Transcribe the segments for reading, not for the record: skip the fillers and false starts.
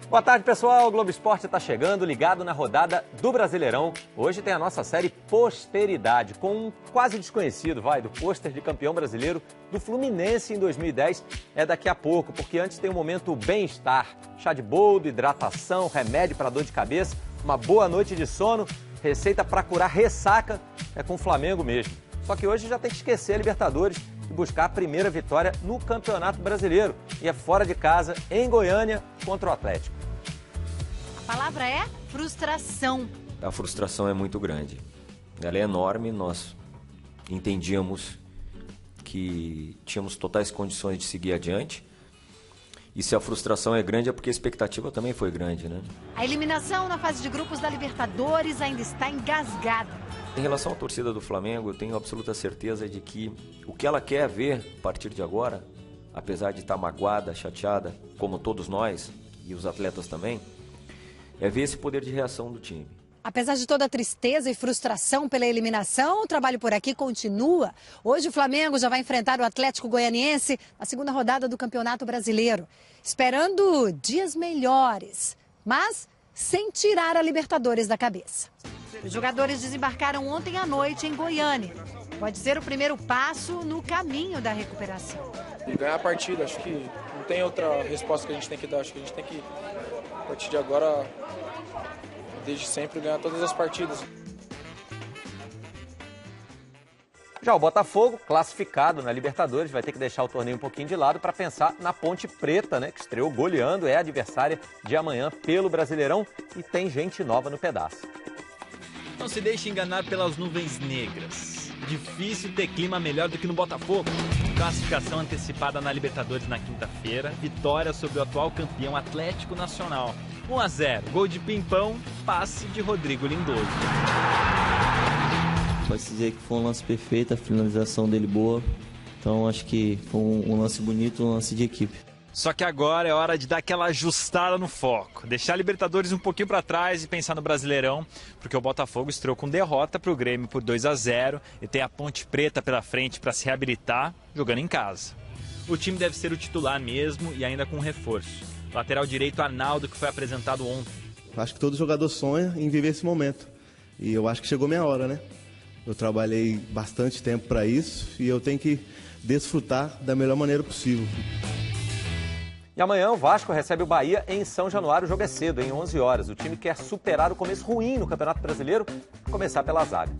Boa tarde, pessoal. O Globo Esporte está chegando, ligado na rodada do Brasileirão. Hoje tem a nossa série Posteridade, com um quase desconhecido, do pôster de campeão brasileiro do Fluminense em 2010. É daqui a pouco, porque antes tem um momento bem-estar. Chá de boldo, hidratação, remédio para dor de cabeça, uma boa noite de sono, receita para curar ressaca, é com o Flamengo mesmo. Só que hoje já tem que esquecer a Libertadores e buscar a primeira vitória no Campeonato Brasileiro. E é fora de casa, em Goiânia, contra o Atlético. A palavra é frustração. A frustração é muito grande. Ela é enorme, nós entendíamos que tínhamos totais condições de seguir adiante. E se a frustração é grande é porque a expectativa também foi grande, né? A eliminação na fase de grupos da Libertadores ainda está engasgada. Em relação à torcida do Flamengo, eu tenho absoluta certeza de que o que ela quer ver a partir de agora, apesar de estar magoada, chateada, como todos nós e os atletas também, é ver esse poder de reação do time. Apesar de toda a tristeza e frustração pela eliminação, o trabalho por aqui continua. Hoje o Flamengo já vai enfrentar o Atlético Goianiense na segunda rodada do Campeonato Brasileiro, esperando dias melhores, mas sem tirar a Libertadores da cabeça. Os jogadores desembarcaram ontem à noite em Goiânia. Pode ser o primeiro passo no caminho da recuperação. Ganhar a partida, acho que não tem outra resposta que a gente tem que dar. Acho que a gente tem que, a partir de agora, desde sempre, ganhar todas as partidas. Já o Botafogo, classificado na Libertadores, vai ter que deixar o torneio um pouquinho de lado para pensar na Ponte Preta, que estreou goleando, é a adversária de amanhã pelo Brasileirão e tem gente nova no pedaço. Não se deixe enganar pelas nuvens negras. Difícil ter clima melhor do que no Botafogo. Classificação antecipada na Libertadores na quinta-feira. Vitória sobre o atual campeão Atlético Nacional. 1-0. Gol de Pimpão, passe de Rodrigo Lindoso. Pode dizer que foi um lance perfeito, a finalização dele boa. Então acho que foi um lance bonito, um lance de equipe. Só que agora é hora de dar aquela ajustada no foco. Deixar a Libertadores um pouquinho para trás e pensar no Brasileirão, porque o Botafogo estreou com derrota para o Grêmio por 2-0 e tem a Ponte Preta pela frente para se reabilitar, jogando em casa. O time deve ser o titular mesmo e ainda com reforço. Lateral direito Arnaldo, que foi apresentado ontem. Acho que todo jogador sonha em viver esse momento. E eu acho que chegou minha hora, né? Eu trabalhei bastante tempo para isso e eu tenho que desfrutar da melhor maneira possível. E amanhã o Vasco recebe o Bahia em São Januário. O jogo é cedo, em 11 horas. O time quer superar o começo ruim no Campeonato Brasileiro, começar pela zaga.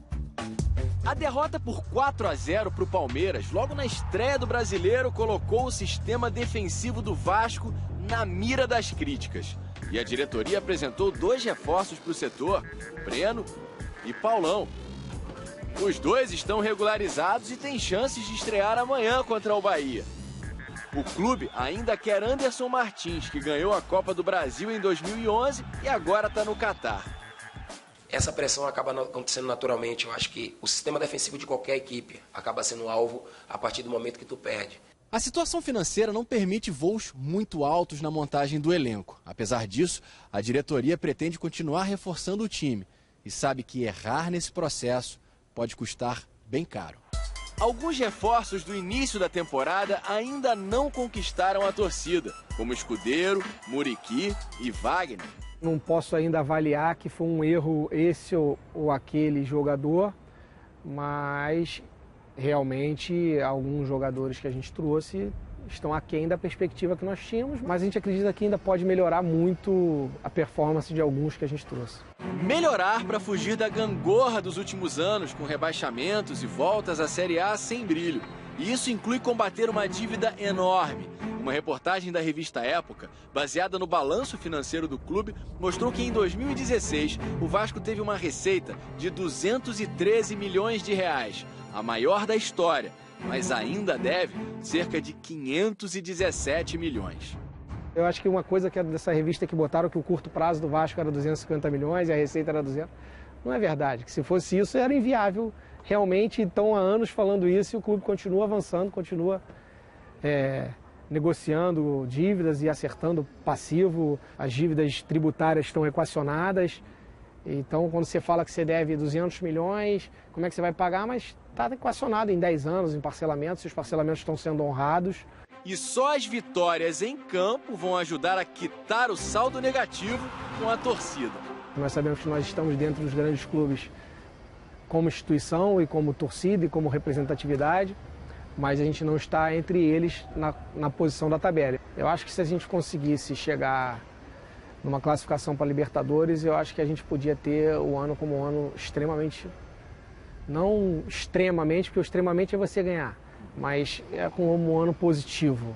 A derrota por 4-0 para o Palmeiras, logo na estreia do Brasileiro, colocou o sistema defensivo do Vasco na mira das críticas. E a diretoria apresentou 2 reforços para o setor, Breno e Paulão. Os dois estão regularizados e têm chances de estrear amanhã contra o Bahia. O clube ainda quer Anderson Martins, que ganhou a Copa do Brasil em 2011 e agora está no Catar. Essa pressão acaba acontecendo naturalmente. Eu acho que o sistema defensivo de qualquer equipe acaba sendo alvo a partir do momento que tu perde. A situação financeira não permite voos muito altos na montagem do elenco. Apesar disso, a diretoria pretende continuar reforçando o time e sabe que errar nesse processo pode custar bem caro. Alguns reforços do início da temporada ainda não conquistaram a torcida, como Escudeiro, Muriqui e Wagner. Não posso ainda avaliar que foi um erro esse ou aquele jogador, mas realmente alguns jogadores que a gente trouxe estão aquém da perspectiva que nós tínhamos, mas a gente acredita que ainda pode melhorar muito a performance de alguns que a gente trouxe. Melhorar para fugir da gangorra dos últimos anos, com rebaixamentos e voltas à Série A sem brilho. E isso inclui combater uma dívida enorme. Uma reportagem da revista Época, baseada no balanço financeiro do clube, mostrou que em 2016 o Vasco teve uma receita de 213 milhões de reais, a maior da história, mas ainda deve cerca de 517 milhões. Eu acho que uma coisa que é dessa revista que botaram que o curto prazo do Vasco era 250 milhões e a receita era 200, não é verdade. Que se fosse isso era inviável realmente. Estão há anos falando isso e o clube continua avançando, continua negociando dívidas e acertando passivo. As dívidas tributárias estão equacionadas. Então, quando você fala que você deve 200 milhões, como é que você vai pagar? Mas está equacionado em 10 anos, em parcelamentos, se os parcelamentos estão sendo honrados. E só as vitórias em campo vão ajudar a quitar o saldo negativo com a torcida. Nós sabemos que nós estamos dentro dos grandes clubes como instituição e como torcida e como representatividade, mas a gente não está entre eles na posição da tabela. Eu acho que se a gente conseguisse chegar numa classificação para Libertadores, eu acho que a gente podia ter o ano como um ano extremamente, não extremamente, porque o extremamente é você ganhar, mas é como um ano positivo.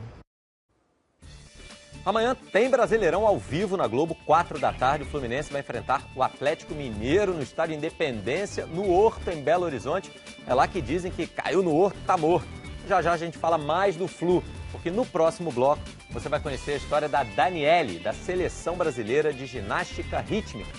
Amanhã tem Brasileirão ao vivo na Globo, 4 da tarde. O Fluminense vai enfrentar o Atlético Mineiro no estádio Independência, no Horto, em Belo Horizonte. É lá que dizem que caiu no Horto, tá morto. Já já a gente fala mais do Flu, porque no próximo bloco você vai conhecer a história da Daniele, da Seleção Brasileira de Ginástica Rítmica.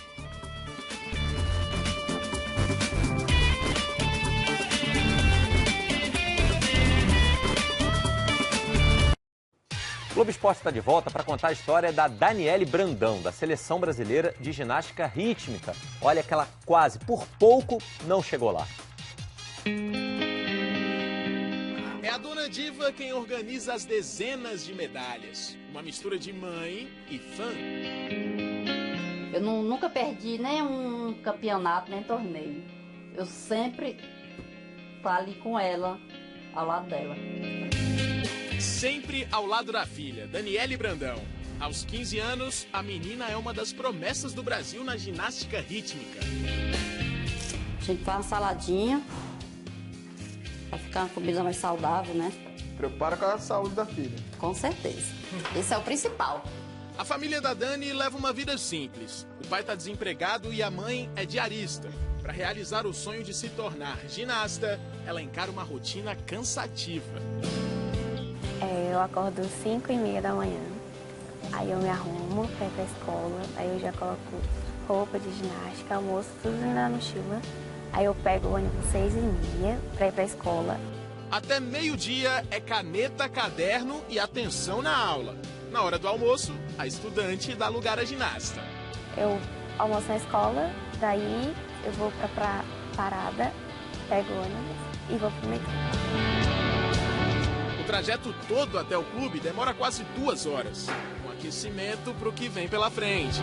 O Globo Esporte está de volta para contar a história da Daniele Brandão, da Seleção Brasileira de Ginástica Rítmica. Olha que ela quase, por pouco, não chegou lá. É a dona Diva quem organiza as dezenas de medalhas. Uma mistura de mãe e fã. Eu nunca perdi nem um campeonato, nem torneio. Eu sempre tô ali com ela, ao lado dela. Sempre ao lado da filha, Daniele Brandão. Aos 15 anos, a menina é uma das promessas do Brasil na ginástica rítmica. A gente faz uma saladinha, pra ficar uma comida mais saudável, né? Preocupada com a saúde da filha. Com certeza. Esse é o principal. A família da Dani leva uma vida simples. O pai está desempregado e a mãe é diarista. Para realizar o sonho de se tornar ginasta, ela encara uma rotina cansativa. Eu acordo 5h30 da manhã, aí eu me arrumo para ir para a escola, aí eu já coloco roupa de ginástica, almoço, tudo na mochila. Aí eu pego o ônibus 6h30 para ir para a escola. Até meio-dia é caneta, caderno e atenção na aula. Na hora do almoço, a estudante dá lugar à ginasta. Eu almoço na escola, daí eu vou para parada, pego o ônibus e vou para o metrô. O trajeto todo até o clube demora quase 2 horas, um aquecimento para o que vem pela frente.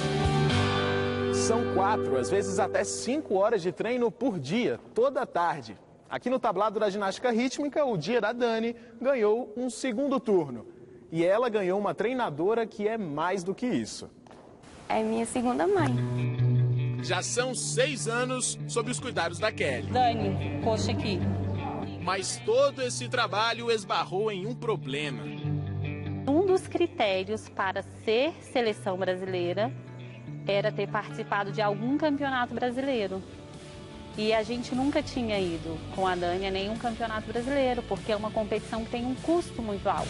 São 4, às vezes até 5 horas de treino por dia, toda tarde. Aqui no tablado da ginástica rítmica, o dia da Dani ganhou um segundo turno. E ela ganhou uma treinadora que é mais do que isso. É minha segunda mãe. Já são 6 anos sob os cuidados da Kelly. Dani, coxa aqui. Mas todo esse trabalho esbarrou em um problema. Um dos critérios para ser seleção brasileira era ter participado de algum campeonato brasileiro. E a gente nunca tinha ido com a Dani a nenhum campeonato brasileiro, porque é uma competição que tem um custo muito alto.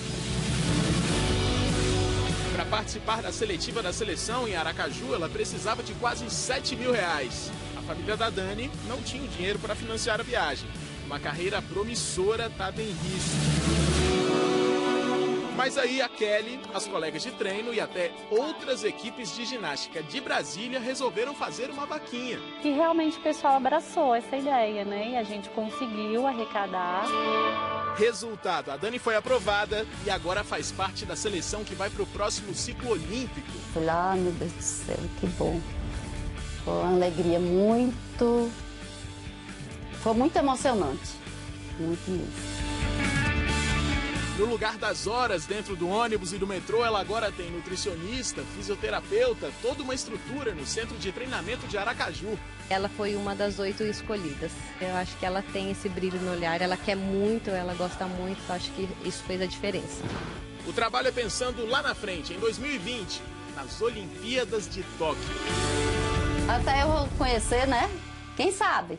Para participar da seletiva da seleção em Aracaju, ela precisava de quase R$7 mil. A família da Dani não tinha o dinheiro para financiar a viagem. Uma carreira promissora estava em risco. Mas aí a Kelly, as colegas de treino e até outras equipes de ginástica de Brasília resolveram fazer uma vaquinha. E realmente o pessoal abraçou essa ideia, né? E a gente conseguiu arrecadar. Resultado, a Dani foi aprovada e agora faz parte da seleção que vai para o próximo ciclo olímpico. Fui lá, meu Deus do céu, que bom. Foi uma alegria muito... Foi muito emocionante, muito mesmo. No lugar das horas dentro do ônibus e do metrô, ela agora tem nutricionista, fisioterapeuta, toda uma estrutura no centro de treinamento de Aracaju. Ela foi uma das 8 escolhidas. Eu acho que ela tem esse brilho no olhar, ela quer muito, ela gosta muito, eu acho que isso fez a diferença. O trabalho é pensando lá na frente, em 2020, nas Olimpíadas de Tóquio. Até eu vou conhecer, né? Quem sabe?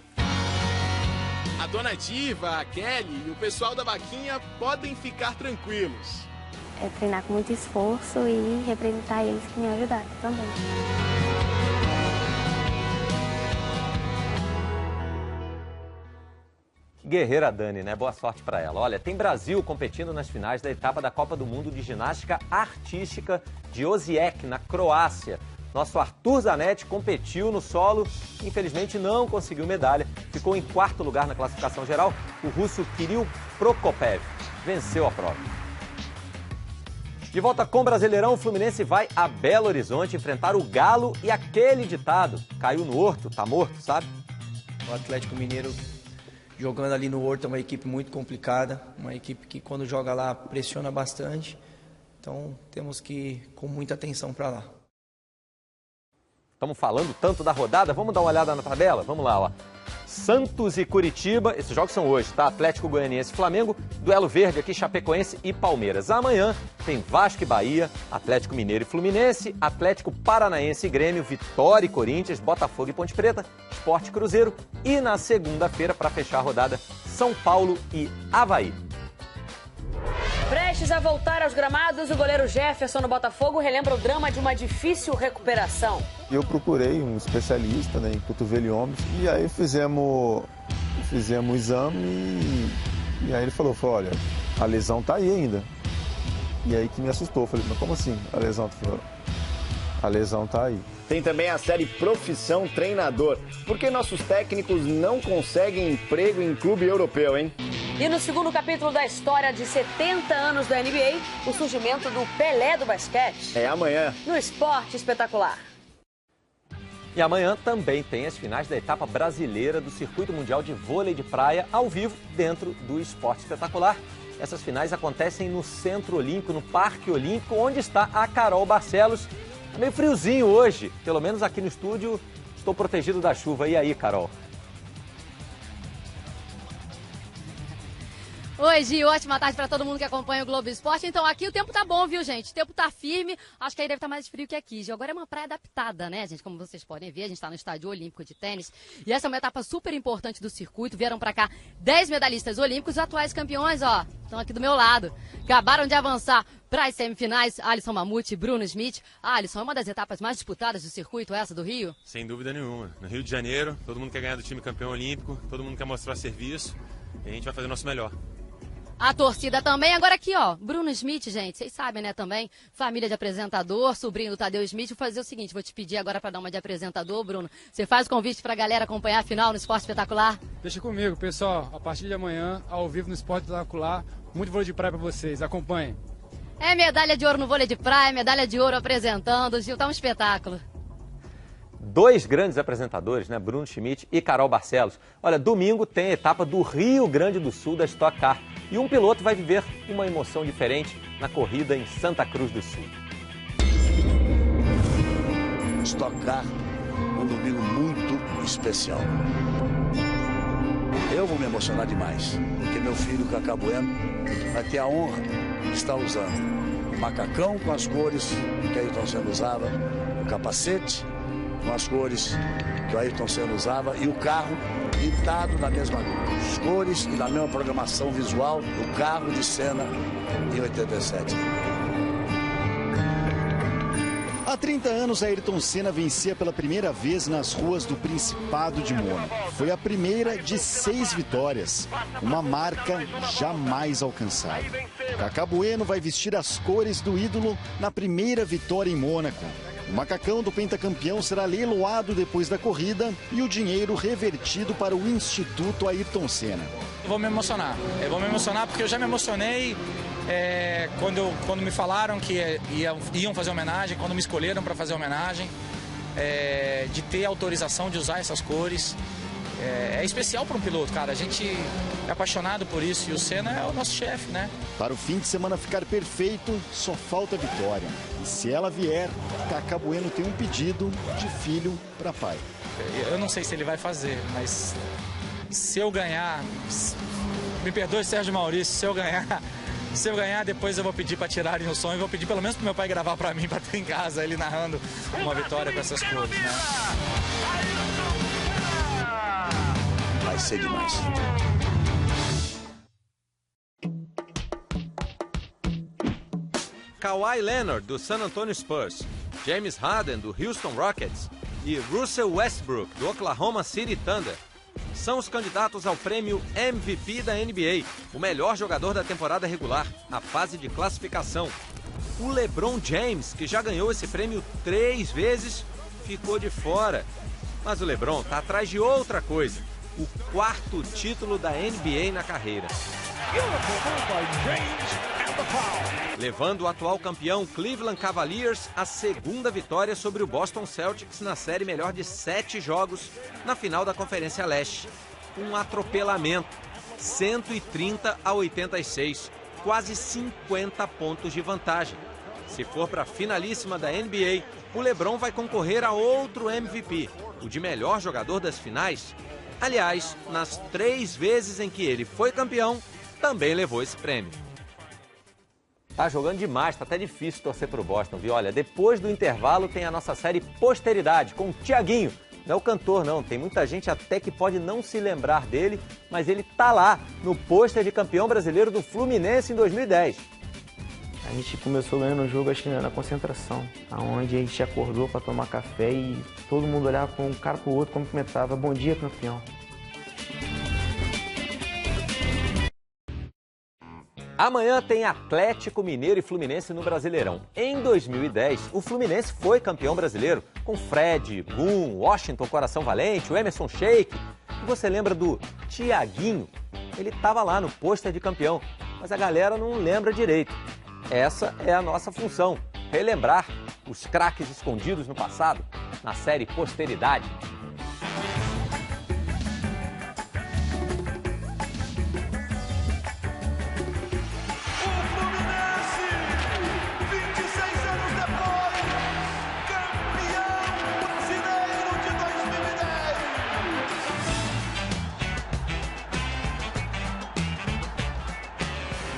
A dona Diva, a Kelly e o pessoal da vaquinha podem ficar tranquilos. É treinar com muito esforço e representar eles que me ajudaram também. Guerreira Dani, né? Boa sorte para ela. Olha, tem Brasil competindo nas finais da etapa da Copa do Mundo de Ginástica Artística de Osijek, na Croácia. Nosso Arthur Zanetti competiu no solo, infelizmente não conseguiu medalha, ficou em 4º lugar na classificação geral. O russo Kirill Prokopev venceu a prova. De volta com o Brasileirão, o Fluminense vai a Belo Horizonte enfrentar o Galo e aquele ditado, caiu no Horto, tá morto, sabe? O Atlético Mineiro jogando ali no Horto é uma equipe muito complicada, uma equipe que quando joga lá pressiona bastante, então temos que ir com muita atenção para lá. Estamos falando tanto da rodada, vamos dar uma olhada na tabela? Vamos lá, ó. Santos e Curitiba, esses jogos são hoje, tá? Atlético Goianiense e Flamengo, duelo verde aqui, Chapecoense e Palmeiras. Amanhã tem Vasco e Bahia, Atlético Mineiro e Fluminense, Atlético Paranaense e Grêmio, Vitória e Corinthians, Botafogo e Ponte Preta, Sport e Cruzeiro. E na segunda-feira, para fechar a rodada, São Paulo e Avaí. Prestes a voltar aos gramados, o goleiro Jefferson no Botafogo relembra o drama de uma difícil recuperação. Eu procurei um especialista, né, em cotovelo e ombros, e aí fizemos o exame e aí ele falou, olha, a lesão tá aí ainda. E aí que me assustou, falei, mas como assim a lesão? A lesão tá aí. Tem também a série Profissão Treinador. Por que nossos técnicos não conseguem emprego em clube europeu, hein? E no segundo capítulo da história de 70 anos da NBA, o surgimento do Pelé do basquete. É amanhã. No Esporte Espetacular. E amanhã também tem as finais da etapa brasileira do Circuito Mundial de Vôlei de Praia, ao vivo, dentro do Esporte Espetacular. Essas finais acontecem no Centro Olímpico, no Parque Olímpico, onde está a Carol Barcelos. Tá meio friozinho hoje, pelo menos aqui no estúdio estou protegido da chuva. E aí, Carol? Oi, Gi, ótima tarde para todo mundo que acompanha o Globo Esporte. Então, aqui o tempo tá bom, viu, gente? O tempo tá firme. Acho que aí deve estar mais frio que aqui. Gi, agora é uma praia adaptada, né, gente? Como vocês podem ver, a gente tá no Estádio Olímpico de Tênis. E essa é uma etapa super importante do circuito. Vieram para cá 10 medalhistas olímpicos, atuais campeões, ó. Estão aqui do meu lado. Acabaram de avançar para as semifinais. Alisson Mamute e Bruno Schmidt. Alisson, é uma das etapas mais disputadas do circuito, essa do Rio? Sem dúvida nenhuma. No Rio de Janeiro, todo mundo quer ganhar do time campeão olímpico, todo mundo quer mostrar serviço. E a gente vai fazer o nosso melhor. A torcida também. Agora aqui, ó, Bruno Schmidt, gente, vocês sabem, né, também, família de apresentador, sobrinho do Tadeu Schmidt. Vou fazer o seguinte, vou te pedir agora para dar uma de apresentador, Bruno. Você faz o convite para a galera acompanhar a final no Esporte Espetacular? Deixa comigo, pessoal. A partir de amanhã, ao vivo no Esporte Espetacular, muito vôlei de praia para vocês. Acompanhem. É medalha de ouro no vôlei de praia, medalha de ouro apresentando. Gil, tá um espetáculo. Dois grandes apresentadores, né? Bruno Schmidt e Carol Barcelos. Olha, domingo tem a etapa do Rio Grande do Sul da Stock Car. E um piloto vai viver uma emoção diferente na corrida em Santa Cruz do Sul. Stock Car, um domingo muito especial. Eu vou me emocionar demais, porque meu filho, Cacá Bueno, vai ter a honra de estar usando o macacão com as cores que Ayrton Senna usava, o capacete com as cores que o Ayrton Senna usava e o carro pintado na mesma cores e na mesma programação visual do carro de Senna em 87. Há 30 anos, Ayrton Senna vencia pela primeira vez nas ruas do Principado de Mônaco. Foi a primeira de 6 vitórias, uma marca jamais alcançada. Cacá Bueno vai vestir as cores do ídolo na primeira vitória em Mônaco. O macacão do pentacampeão será leiloado depois da corrida e o dinheiro revertido para o Instituto Ayrton Senna. Eu vou me emocionar porque eu já me emocionei quando me falaram que iam fazer homenagem, quando me escolheram para fazer homenagem, de ter autorização de usar essas cores. É especial para um piloto, cara. A gente é apaixonado por isso e o Senna é o nosso chefe, né? Para o fim de semana ficar perfeito, só falta a vitória. E se ela vier, Cacá Bueno tem um pedido de filho para pai. Eu não sei se ele vai fazer, mas se eu ganhar, me perdoe, Sérgio Maurício, se eu ganhar, depois eu vou pedir para tirarem o som e vou pedir pelo menos pro meu pai gravar para mim, para ter em casa ele narrando uma vitória com essas cores, né? Vai ser demais. Kawhi Leonard, do San Antonio Spurs, James Harden, do Houston Rockets e Russell Westbrook, do Oklahoma City Thunder, são os candidatos ao prêmio MVP da NBA, o melhor jogador da temporada regular, a fase de classificação. O LeBron James, que já ganhou esse prêmio 3 vezes, ficou de fora. Mas o LeBron está atrás de outra coisa, o 4º título da NBA na carreira. Levando o atual campeão Cleveland Cavaliers à segunda vitória sobre o Boston Celtics na série melhor de 7 jogos na final da Conferência Leste. Um atropelamento, 130-86, quase 50 pontos de vantagem. Se for para a finalíssima da NBA, o LeBron vai concorrer a outro MVP, o de melhor jogador das finais. Aliás, nas 3 vezes em que ele foi campeão, também levou esse prêmio. Tá jogando demais, tá até difícil torcer pro Boston, viu? Olha, depois do intervalo tem a nossa série Posteridade, com o Thiaguinho. Não é o cantor, não. Tem muita gente até que pode não se lembrar dele, mas ele tá lá, no pôster de campeão brasileiro do Fluminense em 2010. A gente começou ganhando o jogo, acho que na concentração, onde a gente acordou para tomar café e todo mundo olhava um cara pro outro, cumprimentava. Bom dia, campeão. Amanhã tem Atlético Mineiro e Fluminense no Brasileirão. Em 2010, o Fluminense foi campeão brasileiro, com Fred, Gum, Washington Coração Valente, o Emerson Sheik. E você lembra do Thiaguinho? Ele estava lá no pôster de campeão, mas a galera não lembra direito. Essa é a nossa função, relembrar os craques escondidos no passado, na série Posteridade.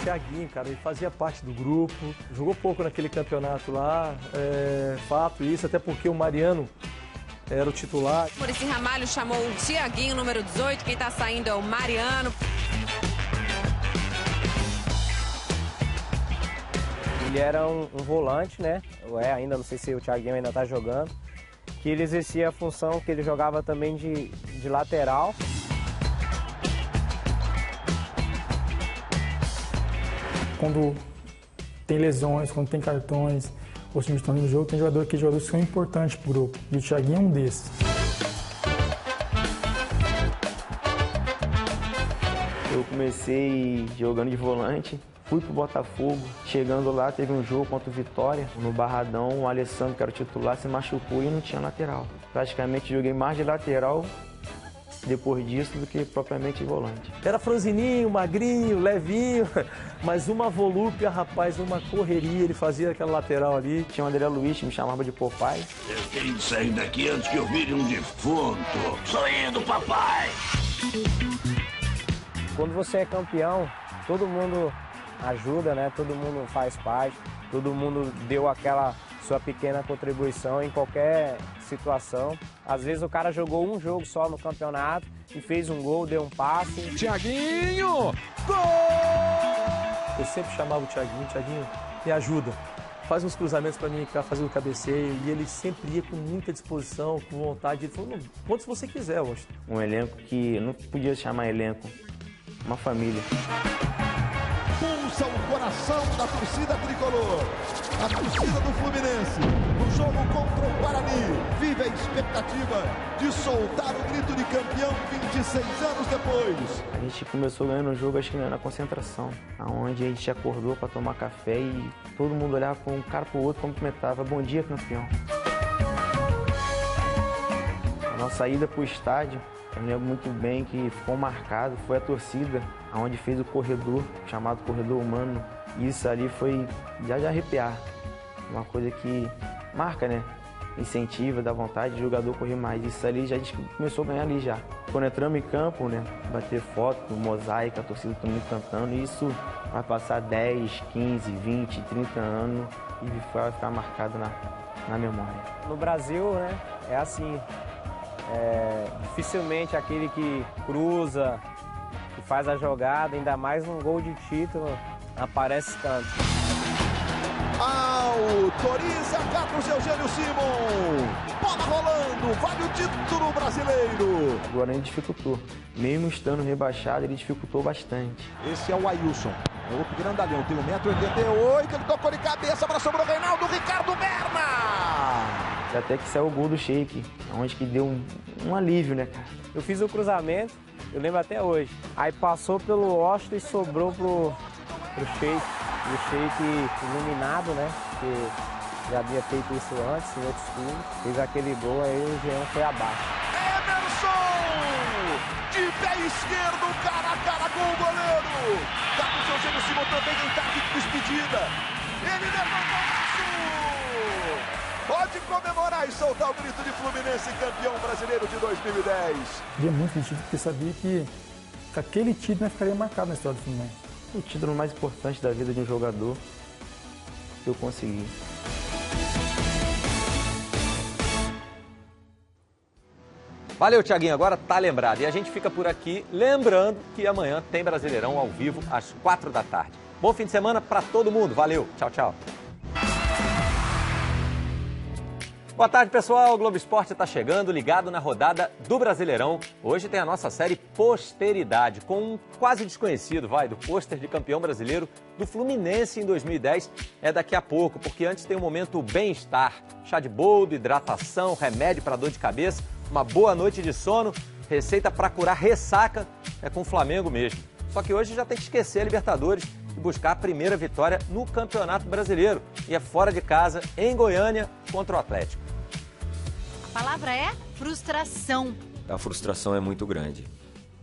Thiaguinho, cara, ele fazia parte do grupo, jogou pouco naquele campeonato lá, fato isso, até porque o Mariano era o titular. Muricy Ramalho chamou o Thiaguinho, número 18, quem tá saindo é o Mariano. Ele era um volante, né, ainda não sei se o Thiaguinho ainda tá jogando, que ele exercia a função que ele jogava também de lateral. Quando tem lesões, quando tem cartões, os times estão no jogo, tem jogadores que são importantes para o grupo. E o Thiaguinho é um desses. Eu comecei jogando de volante, fui pro Botafogo. Chegando lá, teve um jogo contra o Vitória. No Barradão, o Alessandro, que era o titular, se machucou e não tinha lateral. Praticamente joguei mais de lateral depois disso do que propriamente volante. Era franzininho, magrinho, levinho, mas uma volúpia, rapaz, uma correria, ele fazia aquela lateral ali. Tinha o André Luiz, que me chamava de Popeye. Eu tenho que sair daqui antes que eu vire um defunto. Sou indo, papai! Quando você é campeão, todo mundo ajuda, né? Todo mundo faz parte, todo mundo deu aquela sua pequena contribuição em qualquer situação. Às vezes o cara jogou um jogo só no campeonato e fez um gol, deu um passe. Thiaguinho! Gol! Eu sempre chamava o Thiaguinho, me ajuda. Faz uns cruzamentos para mim, fazer o cabeceio. E ele sempre ia com muita disposição, com vontade. Ele falou, quantos você quiser, Washington. Um elenco que não podia chamar elenco, uma família. Pulsa o coração da torcida tricolor. A torcida do Fluminense, no jogo contra o Guarani, vive a expectativa de soltar o grito de campeão 26 anos depois. A gente começou ganhando o jogo, acho que na concentração, onde a gente acordou para tomar café e todo mundo olhava um cara pro outro, cumprimentava. Bom dia, campeão. A nossa ida pro estádio, eu lembro muito bem que ficou marcado, foi a torcida, onde fez o corredor, chamado corredor humano. Isso ali foi de arrepiar, uma coisa que marca, né? Incentiva, dá vontade de jogador correr mais. Isso ali já a gente começou a ganhar ali já. Quando entramos em campo, né? Bater foto, mosaico, a torcida todo mundo cantando, isso vai passar 10, 15, 20, 30 anos e vai ficar marcado na memória. No Brasil, né? É assim, dificilmente aquele que cruza, que faz a jogada, ainda mais num gol de título, aparece tanto. Autoriza Carlos Eugênio Simon. Bola rolando, vale o título brasileiro. O Guarani dificultou. Mesmo estando rebaixado, ele dificultou bastante. Esse é o Ailson, é outro grandalhão, tem 1,88 m, ele tocou de cabeça, para sobrou o Reinaldo, Ricardo Berna. Até que saiu o gol do Sheik, onde que deu um alívio, né, cara? Eu fiz o cruzamento, eu lembro até hoje. Aí passou pelo Washington e sobrou pro Sheik. o Sheik iluminado, né? Porque já havia feito isso antes em outros clubes. Fez aquele gol, aí o Jean foi abaixo. Emerson! De pé esquerdo, cara a cara com o goleiro. Tá com o seu gênio Simon também em tática de despedida. Ele levantou o braço. Pode comemorar e soltar o grito de Fluminense campeão brasileiro de 2010. Queria muito esse título porque sabia que aquele título ficaria marcado na história do Fluminense. O título mais importante da vida de um jogador eu consegui. Valeu, Thiaguinho, agora tá lembrado. E a gente fica por aqui lembrando que amanhã tem Brasileirão ao vivo às 4 da tarde. Bom fim de semana para todo mundo. Valeu, tchau, tchau. Boa tarde, pessoal. O Globo Esporte está chegando, ligado na rodada do Brasileirão. Hoje tem a nossa série Posteridade, com um quase desconhecido, do pôster de campeão brasileiro do Fluminense em 2010. É daqui a pouco, porque antes tem um momento bem-estar. Chá de boldo, hidratação, remédio para dor de cabeça, uma boa noite de sono, receita para curar ressaca, é com o Flamengo mesmo. Só que hoje já tem que esquecer a Libertadores e buscar a primeira vitória no Campeonato Brasileiro. E é fora de casa, em Goiânia, contra o Atlético. A palavra é frustração. A frustração é muito grande.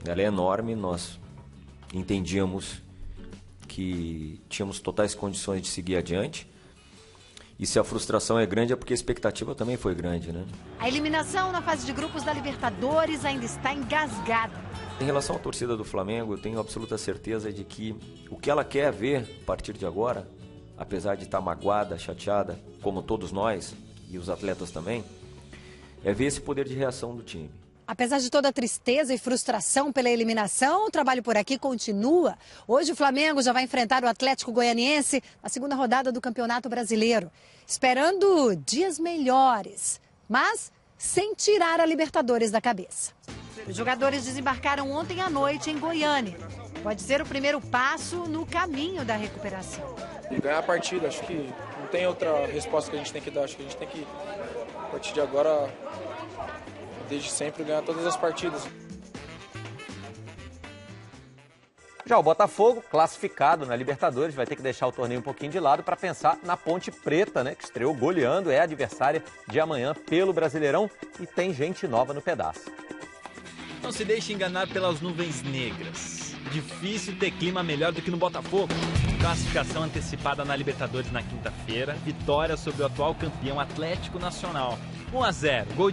Ela é enorme, nós entendíamos que tínhamos totais condições de seguir adiante. E se a frustração é grande é porque a expectativa também foi grande, né? A eliminação na fase de grupos da Libertadores ainda está engasgada. Em relação à torcida do Flamengo, eu tenho absoluta certeza de que o que ela quer ver a partir de agora, apesar de estar magoada, chateada, como todos nós e os atletas também, é ver esse poder de reação do time. Apesar de toda a tristeza e frustração pela eliminação, o trabalho por aqui continua. Hoje o Flamengo já vai enfrentar o Atlético Goianiense na segunda rodada do Campeonato Brasileiro, esperando dias melhores, mas sem tirar a Libertadores da cabeça. Os jogadores desembarcaram ontem à noite em Goiânia. Pode ser o primeiro passo no caminho da recuperação. Ganhar a partida, acho que não tem outra resposta que a gente tem que dar. Acho que a gente tem que, a partir de agora, desde sempre, ganhar todas as partidas. Já o Botafogo, classificado na Libertadores, vai ter que deixar o torneio um pouquinho de lado para pensar na Ponte Preta, né, que estreou goleando, é adversária de amanhã pelo Brasileirão e tem gente nova no pedaço. Não se deixe enganar pelas nuvens negras. Difícil ter clima melhor do que no Botafogo. Classificação antecipada na Libertadores na quinta-feira, vitória sobre o atual campeão Atlético Nacional. 1-0, gol